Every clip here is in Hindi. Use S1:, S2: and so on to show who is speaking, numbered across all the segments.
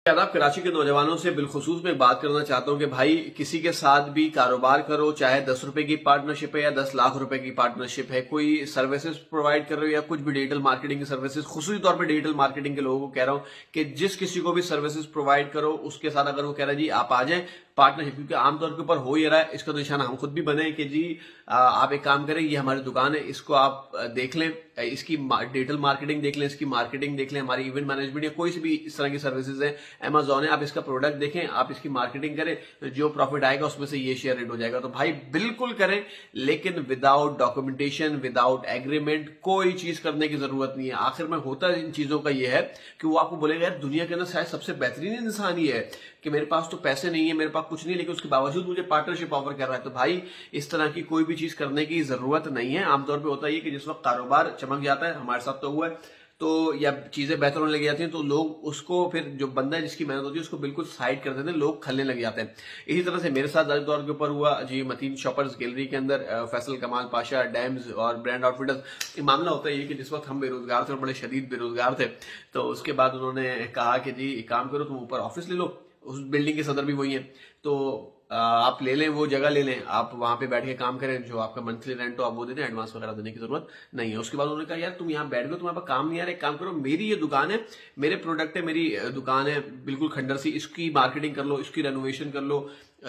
S1: आदाब। कराची के नौजवानों से बिलखुसूस मैं बात करना चाहता हूं कि भाई किसी के साथ भी कारोबार करो, चाहे 10 रुपए की पार्टनरशिप है या 10 लाख रुपए की पार्टनरशिप है, कोई सर्विसेज प्रोवाइड कर रहे हो या कुछ भी डिजिटल मार्केटिंग की सर्विसेज, खुसूसी तौर पे डिजिटल मार्केटिंग के लोगों को कह रहा हूं कि जिस किसी को भी सर्विसेज प्रोवाइड करो उसके साथ अगर वो कह रहा है जी आप आ जाएं पार्टनरशिप, क्योंकि आमतौर के ऊपर हो ही रहा है, इसका तो निशाना हम खुद भी बने कि जी आप एक काम करें, ये हमारी दुकान है, इसको आप देख लें, इसकी डिजिटल मार्केटिंग देख लें, इसकी मार्केटिंग देख लें, हमारी इवेंट मैनेजमेंट या कोई सी भी इस तरह की सर्विसेज है, अमेजॉन है, आप इसका प्रोडक्ट देखें, आप इसकी मार्केटिंग करें, जो प्रॉफिट आएगा उसमें से ये शेयर रेट हो जाएगा। तो भाई बिल्कुल करें, लेकिन विदाउट डॉक्यूमेंटेशन, विदाउट एग्रीमेंट कोई चीज करने की जरूरत नहीं है। आखिर में होता इन चीजों का ये है कि वो आपको बोलेगा यार दुनिया के अंदर शायद सबसे बेहतरीन इंसान ही है कि मेरे पास तो पैसे नहीं है, मेरे पास कुछ नहीं, लेकिन उसके बावजूद मुझे पार्टनरशिप ऑफर कर रहा है। तो भाई इस तरह की कोई भी चीज करने की जरूरत नहीं है। आमतौर पे होता है कि जिस वक्त कारोबार चमक जाता है, हमारे साथ तो हुआ है, तो या चीजें बेहतर होने लग जाती हैं तो लोग उसको फिर जो बंदा है जिसकी मेहनत होती है उसको बिल्कुल साइड कर देते हैं, लोग खलने लग जाते हैं। इसी तरह से मेरे साथ दौर के ऊपर हुआ जी। मतीन शॉपर्स गैलरी के अंदर फैसल कमाल पाशा डैम्स और ब्रांड आउटफिटर्स, मामला होता है ये कि जिस वक्त हम बेरोजगार थे और बड़े शदीद बेरोजगार थे, तो उसके बाद उन्होंने कहा कि जी एक काम करो, तुम ऊपर ऑफिस ले लो, उस बिल्डिंग के सदर भी वही है, तो आप ले लें, वो जगह ले लें, आप वहां पे बैठ के काम करें, जो आपका मंथली रेंट हो आप वो दे दें, एडवांस वगैरह देने की जरूरत नहीं है। उसके बाद उन्होंने कहा यार तुम यहाँ बैठ गए, तुम्हारे पास काम नहीं आ रहा, एक काम करो, मेरी ये दुकान है, मेरे प्रोडक्ट है, मेरी दुकान है बिल्कुल खंडर सी, इसकी मार्केटिंग कर लो, इसकी रेनोवेशन कर लो,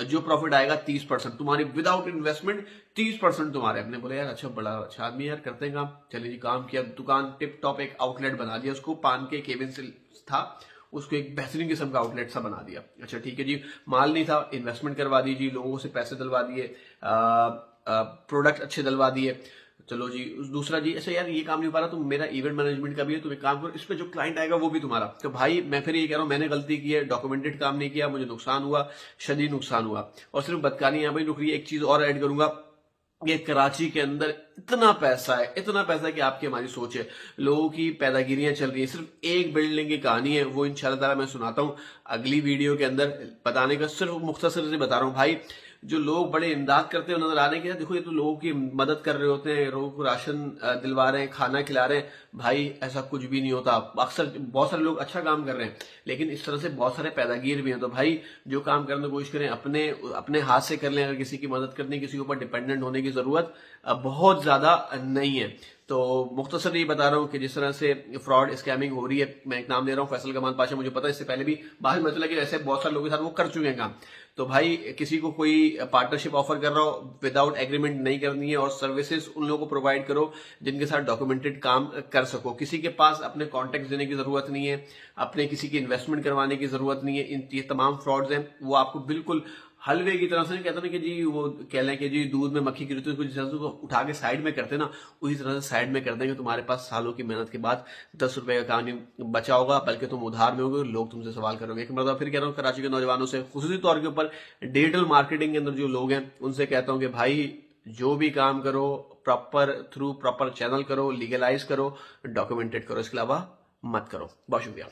S1: जो प्रॉफिट आएगा 30% तुम्हारी, विदाउट इन्वेस्टमेंट 30% तुम्हारे। अपने बोले यार अच्छा, बड़ा अच्छा आदमी यार, करते हैं काम। चलिए जी, काम किया, दुकान टिप टॉप एक आउटलेट बना दिया उसको, पान के केबिन से था, उसको एक बेहतरीन किस्म का आउटलेट सा बना दिया। अच्छा ठीक है जी, माल नहीं था, इन्वेस्टमेंट करवा दी जी, लोगों से पैसे दिलवा दिए, प्रोडक्ट अच्छे दिलवा दिए। चलो जी, दूसरा जी, अच्छा यार ये काम नहीं हो पा रहा, तो मेरा इवेंट मैनेजमेंट का भी है, तुम एक काम करो, इस पे जो क्लाइंट आएगा वो भी तुम्हारा। तो भाई मैं फिर ये कह रहा हूँ, मैंने गलती की है, डॉक्यूमेंटेड काम नहीं किया, मुझे नुकसान हुआ, शदीद नुकसान हुआ। और सिर्फ बदकारी यहाँ पे रुक रही है, एक चीज और ऐड करूंगा, ये कराची के अंदर इतना पैसा है, इतना पैसा है कि आपकी हमारी सोच है, लोगों की पैदागिरियां चल रही है। सिर्फ एक बिल्डिंग की कहानी है, वो इंशाल्लाह ताला मैं सुनाता हूँ अगली वीडियो के अंदर, बताने का सिर्फ मुख्तसर से बता रहा हूँ। भाई जो लोग बड़े इमदाद करते हैं नजर आ रहे हैं कि देखो ये तो लोगों की मदद कर रहे होते हैं, लोगों को राशन दिलवा रहे हैं, खाना खिला रहे हैं। भाई ऐसा कुछ भी नहीं होता। अक्सर बहुत सारे लोग अच्छा काम कर रहे हैं, लेकिन इस तरह से बहुत सारे पैदागीर भी हैं। तो भाई जो काम करने की कोशिश करें अपने अपने हाथ से कर लें। अगर किसी की मदद करनी, किसी के ऊपर डिपेंडेंट होने की जरूरत बहुत ज्यादा नहीं है। तो मुख्तसर ये बता रहा हूँ कि जिस तरह से फ्रॉड स्कैमिंग हो रही है, मैं एक नाम दे रहा हूँ, फैसल कमाल पाशा, मुझे पता है इससे पहले भी बाहर में चला कि ऐसे बहुत सारे लोगों के साथ वो कर चुके हैं काम। तो भाई किसी को कोई पार्टनरशिप ऑफर कर रहा हो, विदाउट एग्रीमेंट नहीं करनी है, और सर्विसेज उन लोगों को प्रोवाइड करो जिनके साथ डॉक्यूमेंटेड काम कर सको। किसी के पास अपने कॉन्टेक्ट देने की जरूरत नहीं है, अपने किसी की इन्वेस्टमेंट करवाने की जरूरत नहीं है। इन ये तमाम फ्रॉड्स हैं, वो आपको बिल्कुल हलवे की तरह से नहीं कहते ना कि जी वो कह लें कि जी दूध में मक्खी गिरती है, जिस तरह से उसको उठा के साइड में करते ना, उसी तरह से साइड में कर देंगे। तुम्हारे पास सालों की मेहनत के बाद 10 रुपए का काम नहीं बचा होगा, बल्कि तुम उधार में होगे, लोग तुमसे सवाल करोगे। एक मतलब फिर कह रहा हूँ कराची के नौजवानों से, खुसूसी तौर के ऊपर डिजिटल मार्केटिंग के अंदर जो लोग हैं, उनसे कहता हूँ कि भाई जो भी काम करो प्रॉपर थ्रू प्रॉपर चैनल करो, लीगलाइज करो, डॉक्यूमेंटेड करो, इसके अलावा मत करो। बहुत शुक्रिया।